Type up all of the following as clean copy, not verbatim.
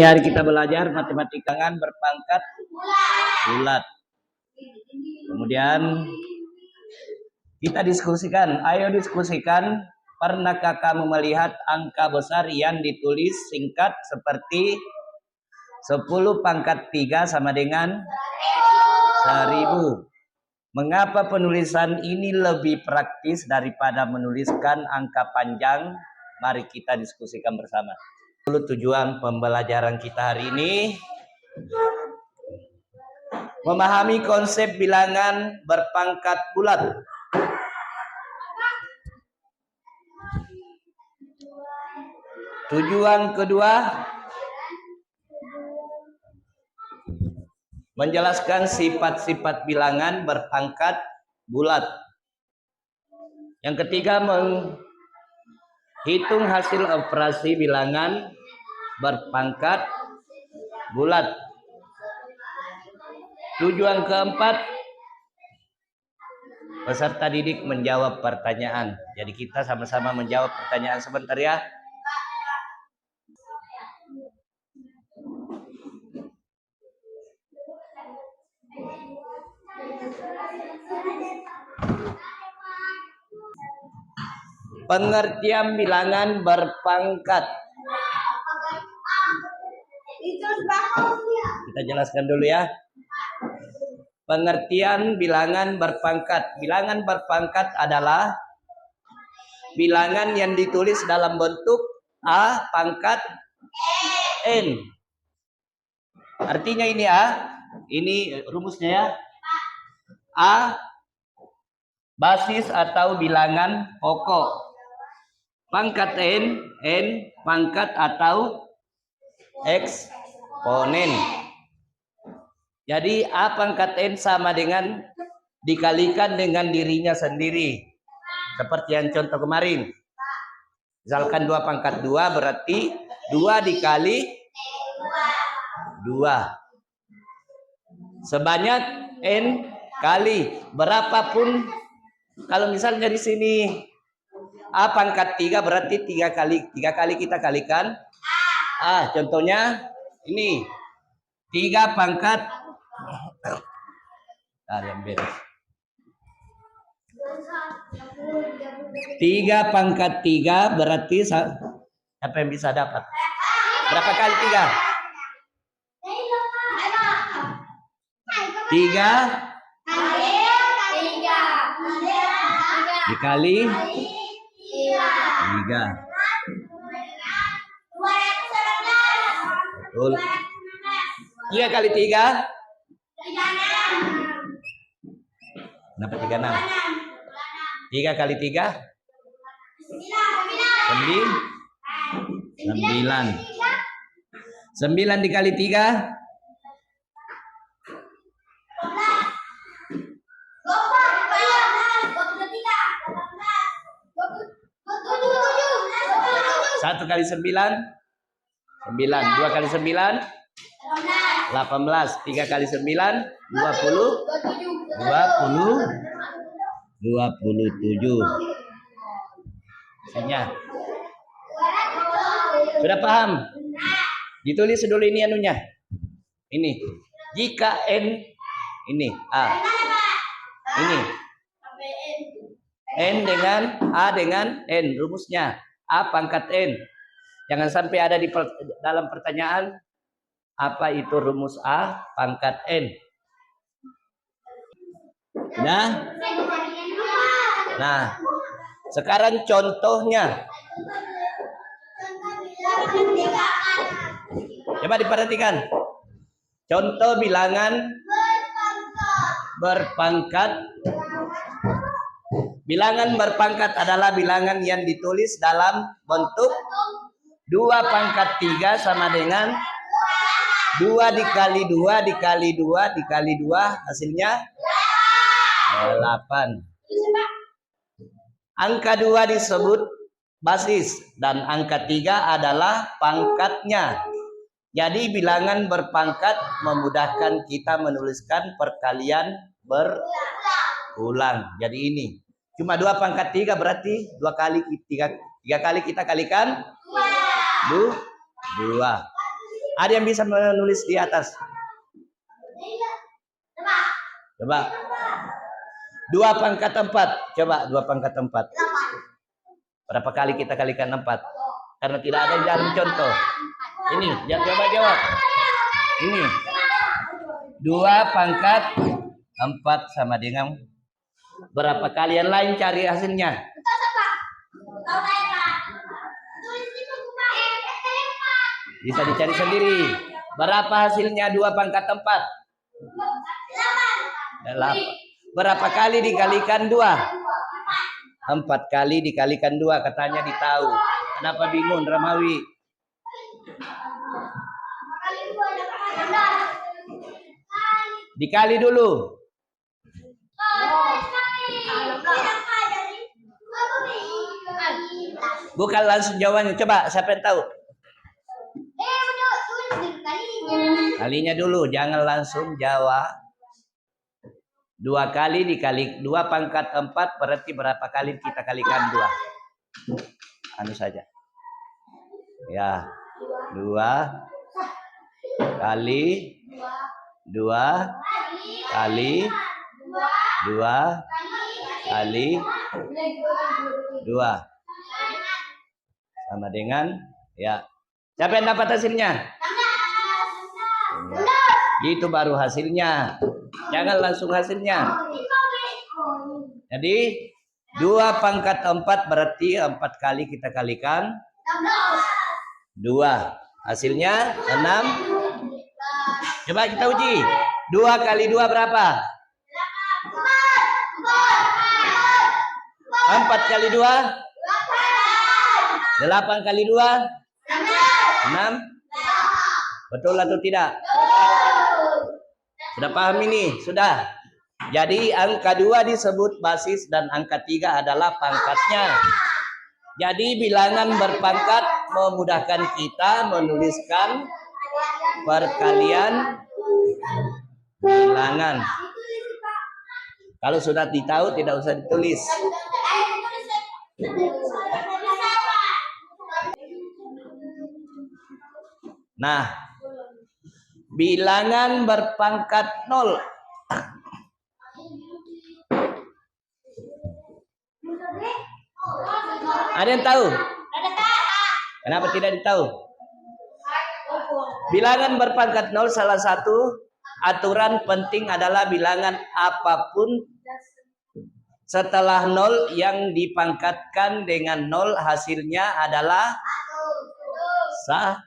Hari kita belajar matematika berpangkat bulat. Kemudian kita diskusikan. Ayo diskusikan. Pernahkah kamu melihat angka besar yang ditulis singkat seperti 10 pangkat 3 sama dengan 1000? Mengapa penulisan ini lebih praktis daripada menuliskan angka panjang? Mari kita diskusikan bersama. Tujuan pembelajaran kita hari ini memahami konsep bilangan berpangkat bulat. Tujuan kedua, menjelaskan sifat-sifat bilangan berpangkat bulat. Yang ketiga, menghitung hasil operasi bilangan berpangkat bulat. Tujuan keempat, peserta didik menjawab pertanyaan. Jadi kita sama-sama menjawab pertanyaan sebentar ya. Pengertian bilangan berpangkat. Kita jelaskan dulu ya. Pengertian bilangan berpangkat. Bilangan berpangkat adalah bilangan yang ditulis dalam bentuk A pangkat N. Artinya ini A, ini rumusnya ya. A basis atau bilangan pokok. Pangkat N pangkat atau eksponen. Jadi A pangkat N sama dengan dikalikan dengan dirinya sendiri. Seperti yang contoh kemarin. Misalkan 2 pangkat 2 berarti 2 dikali 2. Sebanyak N kali. Berapapun, kalau misalnya di sini A pangkat 3 berarti 3 kali kita kalikan A. Contohnya ini 3 pangkat yang beres. 3 pangkat 3 berarti apa yang bisa dapat? Berapa kali 3? 3 dikali 3. Betul. 3 kali 3. Kenapa 36? 3 kali 3? 9. 9 dikali 3? 1 kali 9? 9. 2 kali 9? 18. 3 kali 9? 27. Isinya. Sudah paham? Ditulis dulu ini anunya. Ini. Jika N ini A. Ini. N dengan A dengan N rumusnya. A pangkat N. Jangan sampai ada di dalam pertanyaan apa itu rumus A pangkat N. Nah, sekarang contohnya. Coba diperhatikan. Contoh bilangan berpangkat. Bilangan berpangkat adalah bilangan yang ditulis dalam bentuk 2 pangkat 3 sama dengan 2 dikali 2 dikali 2 dikali 2 hasilnya 8. Angka 2 disebut basis dan angka 3 adalah pangkatnya. Jadi bilangan berpangkat memudahkan kita menuliskan perkalian berulang. Jadi ini cuma 2 pangkat 3 berarti 2 kali 3 kali kita kalikan 2. Ada yang bisa menulis di atas? Coba. 2 pangkat 4. Coba 2 pangkat 4. Berapa kali kita kalikan 4? Karena tidak ada di dalam contoh. Ini, jangan coba jawab. Ini. 2 pangkat 4 sama dengan berapa? Kalian lain cari hasilnya. Bisa dicari sendiri. Berapa hasilnya 2 pangkat 4? 8. Berapa kali dikalikan 2? 4 kali dikalikan 2, katanya ditahu. Kenapa bingung, Ramawi? Dikali dulu. Bukan langsung jawabannya. Coba, siapa yang tahu? Kalinya dulu, jangan langsung jawab. 2 kali dikali 2 pangkat 4 berarti berapa kali kita kalikan 2? Anu saja. Ya. 2 kali 2 kali 2 kali 2 sama dengan, ya. Siapa yang dapat hasilnya? Itu baru hasilnya. Jangan langsung hasilnya. Jadi 2 pangkat 4 berarti 4 kali kita kalikan 2. Hasilnya 6. Coba kita uji. 2 kali 2 berapa? 4 kali 2? 8 kali 2? 6. Betul atau tidak? Sudah paham ini? Sudah. Jadi angka 2 disebut basis dan angka 3 adalah pangkatnya. Jadi bilangan berpangkat memudahkan kita menuliskan perkalian bilangan. Kalau sudah ditahu tidak usah ditulis. Nah, bilangan berpangkat 0. Ada yang tahu? Kenapa tidak ditahu? Bilangan berpangkat 0 salah satu aturan penting adalah bilangan apapun setelah 0 yang dipangkatkan dengan 0 hasilnya adalah 1.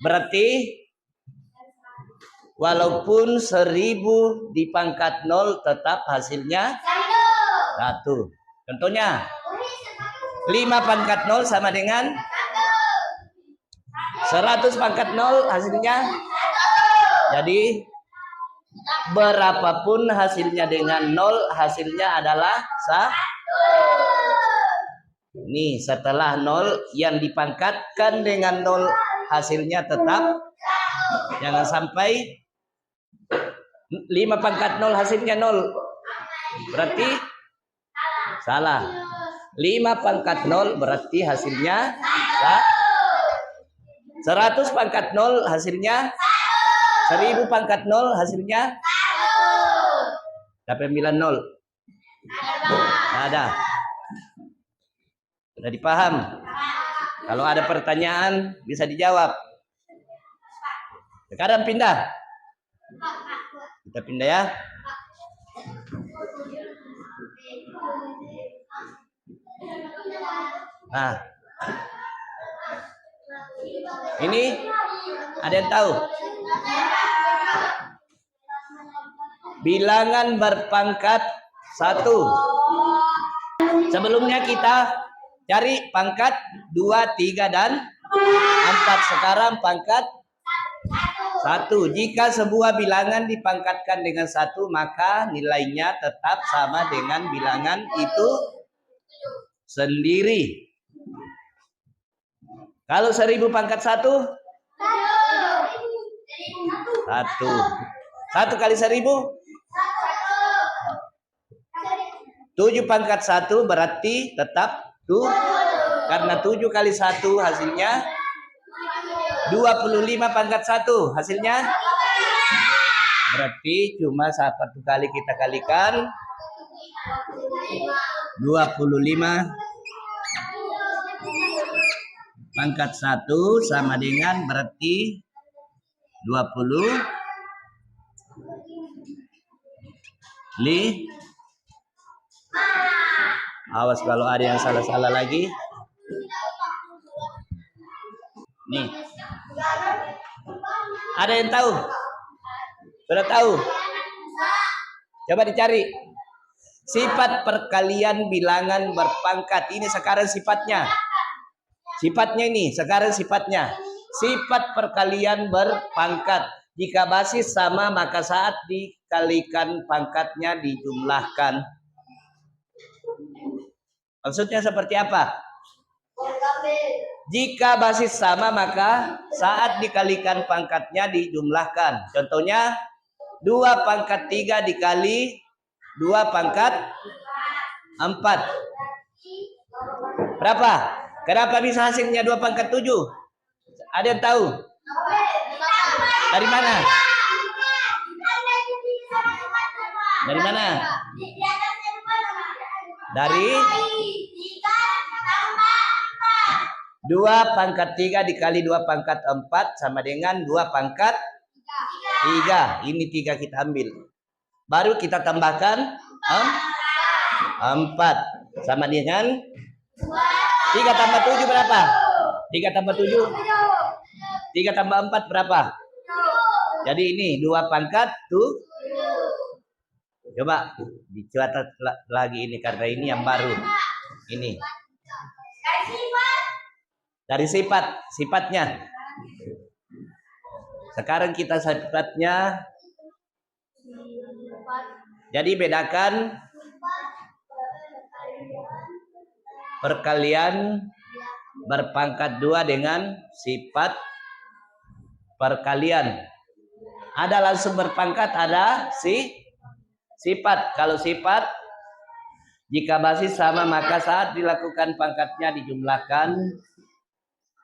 Berarti walaupun 1000 dipangkat 0 tetap hasilnya 1. Contohnya 5 pangkat 0 sama dengan 100 pangkat 0 hasilnya. Jadi berapapun hasilnya dengan 0 hasilnya adalah 1. Nih, setelah 0 yang dipangkatkan dengan 0 hasilnya tetap. Jangan sampai 5 pangkat 0 hasilnya 0. Berarti salah. 5 pangkat 0 berarti hasilnya 100 pangkat 0 hasilnya 1000 pangkat 0 hasilnya. Siapa yang bilang 0? Tidak ada. Sudah dipaham? Kalau ada pertanyaan bisa dijawab. Sekarang pindah. Kita pindah ya. Nah, ini ada yang tahu? Bilangan berpangkat 1. Sebelumnya kita cari pangkat 2, 3, dan 4. Sekarang pangkat 1. Jika sebuah bilangan dipangkatkan dengan 1, maka nilainya tetap sama dengan bilangan itu sendiri. Kalau 1000 pangkat 1? 1. 1 kali 1000? 7 pangkat 1 berarti tetap 7. Karena 7 kali 1 hasilnya 25 pangkat 1 hasilnya berarti cuma 1 kali kita kalikan 25 pangkat 1 sama dengan berarti 20 awas kalau ada yang salah-salah lagi nih. Ada yang tahu? Sudah tahu? Coba dicari. Sifat perkalian bilangan berpangkat. Ini sekarang sifatnya. Sifatnya ini, sekarang sifatnya. Sifat perkalian berpangkat. Jika basis sama, maka saat dikalikan pangkatnya dijumlahkan. Maksudnya seperti apa? Jika basis sama, maka saat dikalikan pangkatnya dijumlahkan. Contohnya, 2 pangkat 3 dikali 2 pangkat 4. Berapa? Kenapa bisa hasilnya 2 pangkat 7? Ada yang tahu? Dari mana? Dari mana? Dari 2 pangkat 3 dikali 2 pangkat 4 sama dengan 2 pangkat 3. Ini 3 kita ambil. Baru kita tambahkan 4 sama dengan 3 tambah 7 berapa? 3 tambah 7 3 tambah 4 berapa? Jadi ini 2 pangkat 7. Coba dicatat lagi ini karena ini yang baru. Ini dari sifatnya. Sekarang kita sifatnya. Jadi bedakan perkalian berpangkat 2 dengan sifat perkalian. Ada langsung berpangkat, ada sifat. Kalau sifat, jika basis sama maka saat dilakukan pangkatnya dijumlahkan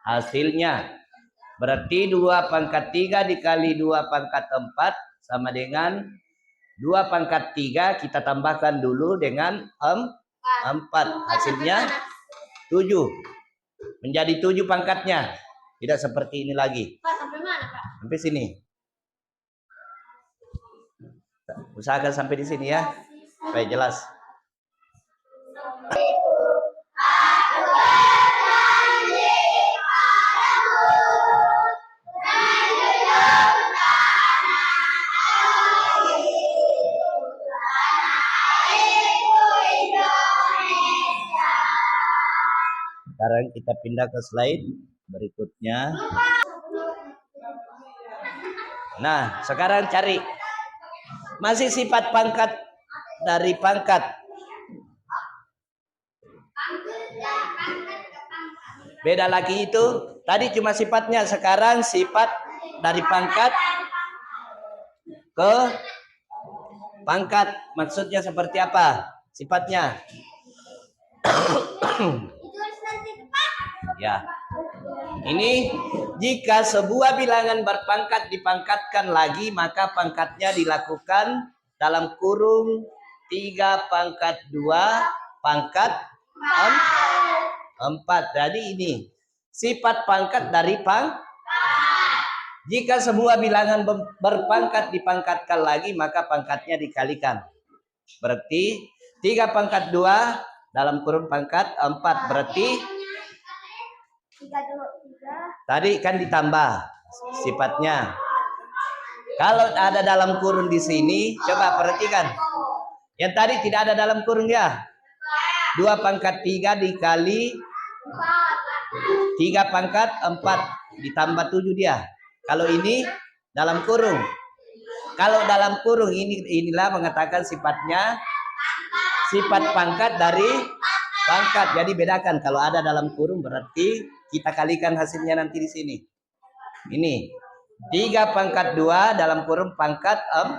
hasilnya. Berarti 2 pangkat 3 dikali 2 pangkat 4 sama dengan 2 pangkat 3 kita tambahkan dulu dengan 4. Hasilnya 7. Menjadi 7 pangkatnya. Tidak seperti ini lagi. Pak, sampai mana, Pak? Sampai sini. Usahakan sampai di sini ya. Supaya jelas. Sekarang kita pindah ke slide berikutnya. Nah, sekarang cari masih sifat pangkat dari pangkat. Beda lagi itu. Tadi cuma sifatnya, sekarang sifat dari pangkat ke pangkat. Maksudnya seperti apa? Sifatnya. Ya. Ini jika sebuah bilangan berpangkat dipangkatkan lagi, maka pangkatnya dilakukan dalam kurung 3 pangkat 2 pangkat 4. Jadi ini sifat pangkat dari jika sebuah bilangan berpangkat dipangkatkan lagi, maka pangkatnya dikalikan. Berarti 3 pangkat 2 dalam kurung pangkat 4. Berarti tadi kan ditambah sifatnya. Kalau ada dalam kurung di sini, coba perhatikan. Yang tadi tidak ada dalam kurung ya. 2 pangkat 3 dikali 3 pangkat 4 ditambah 7 dia. Kalau ini dalam kurung. Kalau dalam kurung inilah mengatakan sifatnya sifat pangkat dari pangkat. Jadi bedakan, kalau ada dalam kurung berarti kita kalikan hasilnya nanti di sini. Ini 3 pangkat 2 dalam kurung pangkat 4.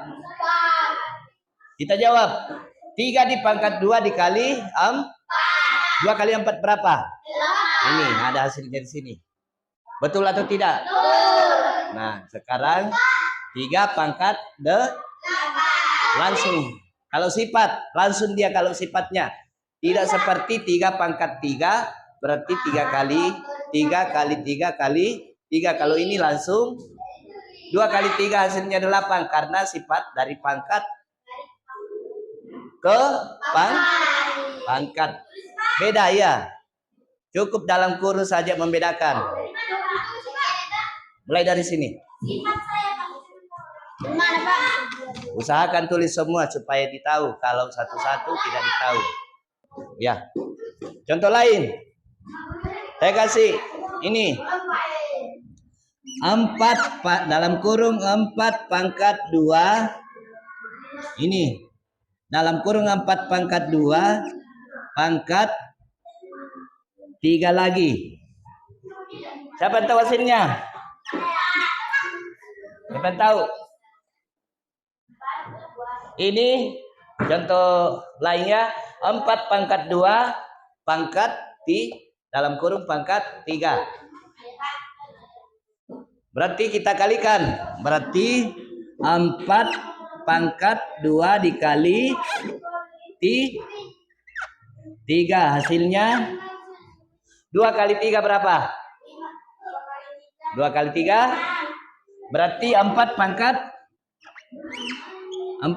Kita jawab 3 di pangkat 2 dikali 4. 2 kali 4 berapa? Ini ada hasilnya di sini. Betul atau tidak? Nah, sekarang 3 pangkat langsung. Kalau sifat, langsung dia kalau sifatnya. Tidak seperti 3 pangkat 3, berarti 3 kali 3 kali 3 kali 3. Kalau ini langsung 2 kali 3 hasilnya 8 karena sifat dari pangkat ke pangkat. Beda ya. Cukup dalam kurung saja membedakan. Mulai dari sini. Usahakan tulis semua supaya ditahu. Kalau satu-satu tidak ditahu. Ya. Contoh lain. Saya kasih ini. 4 dalam kurung 4 pangkat 2. Ini. Dalam kurung 4 pangkat 2 pangkat 3 lagi. Siapa tahu hasilnya? Siapa tahu? Ini contoh lainnya 4 pangkat 2 pangkat di dalam kurung pangkat 3. Berarti kita kalikan. Berarti 4 pangkat 2 dikali 3 hasilnya 2 kali 3 berapa? 2 kali 3 berarti 4 pangkat 6.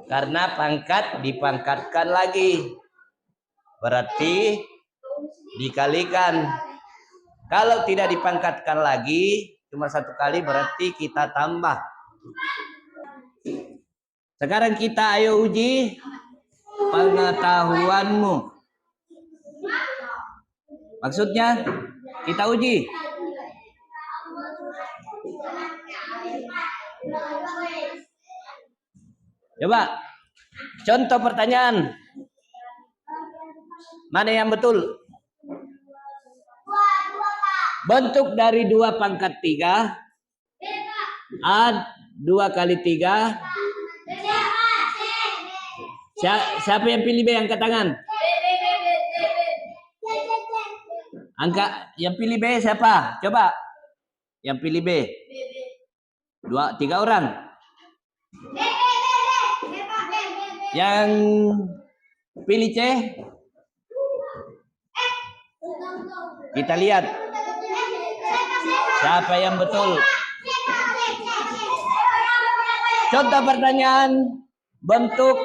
Karena pangkat dipangkatkan lagi. Berarti dikalikan. Kalau tidak dipangkatkan lagi cuma 1 kali berarti kita tambah. Sekarang kita ayo uji pengetahuanmu. Maksudnya kita uji. Coba contoh pertanyaan. Mana yang betul? Bentuk dari 2 pangkat 3 A 2 kali 3. Siapa yang pilih B? Angkat tangan. Yang pilih B siapa? Coba. Yang pilih B. 3 orang. Yang pilih C. Kita lihat. Siapa yang betul? Contoh pertanyaan. Bentuk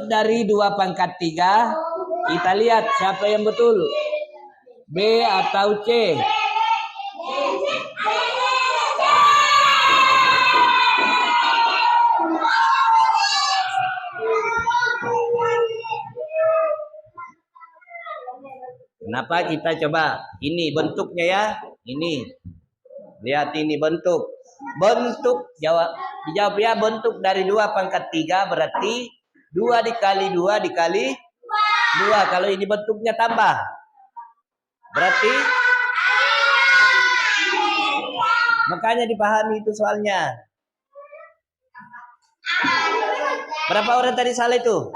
dari 2 pangkat 3. Kita lihat siapa yang betul. B atau C. Kenapa kita coba? Ini bentuknya ya. Ini. Lihat ini bentuk. Dijawab ya, bentuk dari 2 pangkat 3 berarti 2 dikali 2 dikali 2. Kalau ini bentuknya tambah. Berarti makanya dipahami itu soalnya. Berapa orang tadi salah itu?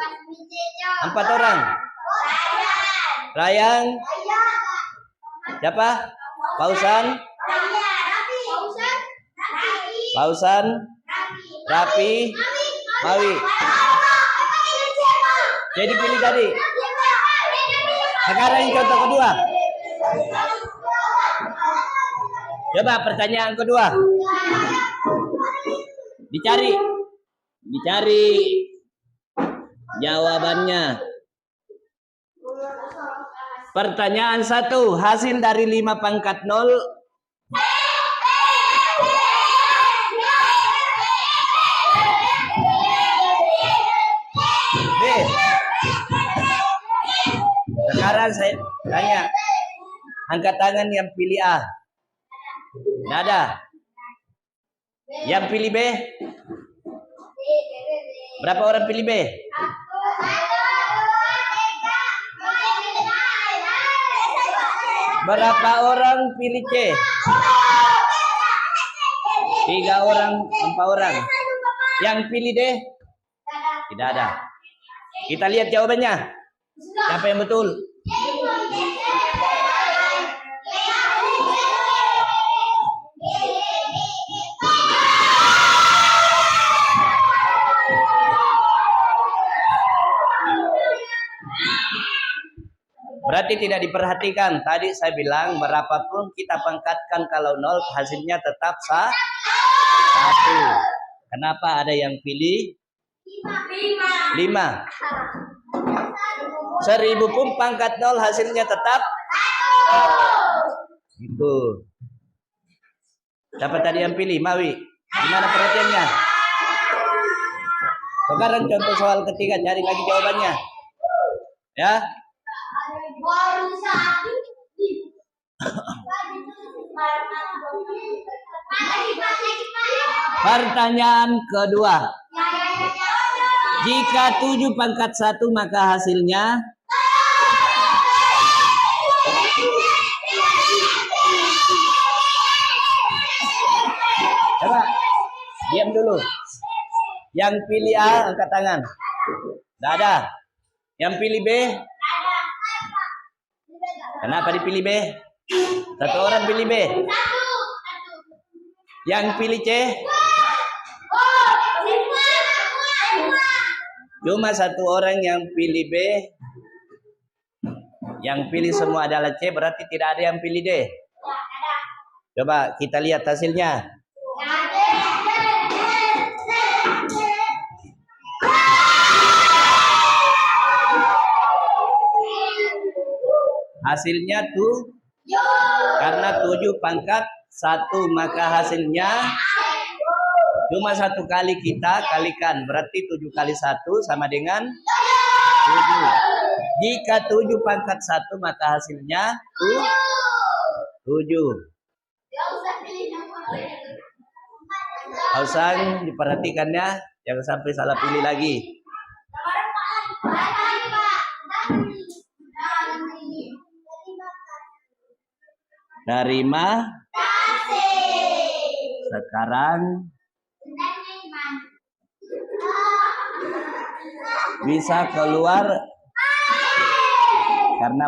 4 orang. Rayang. Siapa? Pausan. Rapi. Mawi. Jadi pilih tadi. Sekarang yang contoh kedua. Coba pertanyaan kedua. Dicari jawabannya. Pertanyaan 1. Hasil dari 5 pangkat 0. B. Sekarang saya tanya. Angkat tangan yang pilih A. Tidak ada. Yang pilih B? Berapa orang pilih B? Berapa orang pilih C? 3 orang, 4 orang. Yang pilih D? Tidak ada. Kita lihat jawabannya. Siapa yang betul? Berarti tidak diperhatikan. Tadi saya bilang berapapun kita pangkatkan kalau 0 hasilnya tetap 1. Kenapa ada yang pilih 5? 1000 pun pangkat 0 hasilnya tetap 1. Itu. Siapa tadi yang pilih? Mawi. Gimana perhatiannya? Sekarang contoh soal ketiga, cari lagi jawabannya. Ya. Pertanyaan kedua. Jika 7 pangkat 1 maka hasilnya coba diam dulu. Yang pilih A angkat tangan. Tidak ada. Yang pilih B? Kenapa dipilih B? Satu orang pilih B. Yang pilih C? Cuma satu orang yang pilih B. Yang pilih semua adalah C, berarti tidak ada yang pilih D. Coba kita lihat hasilnya. Hasilnya tuh karena 7 pangkat 1 maka hasilnya cuma 1 kali kita kalikan, berarti 7 kali 1 sama dengan 7. Jika 7 pangkat 1 maka hasilnya 7. Usah diperhatikannya, jangan sampai salah pilih lagi. Terima sekarang bisa keluar karena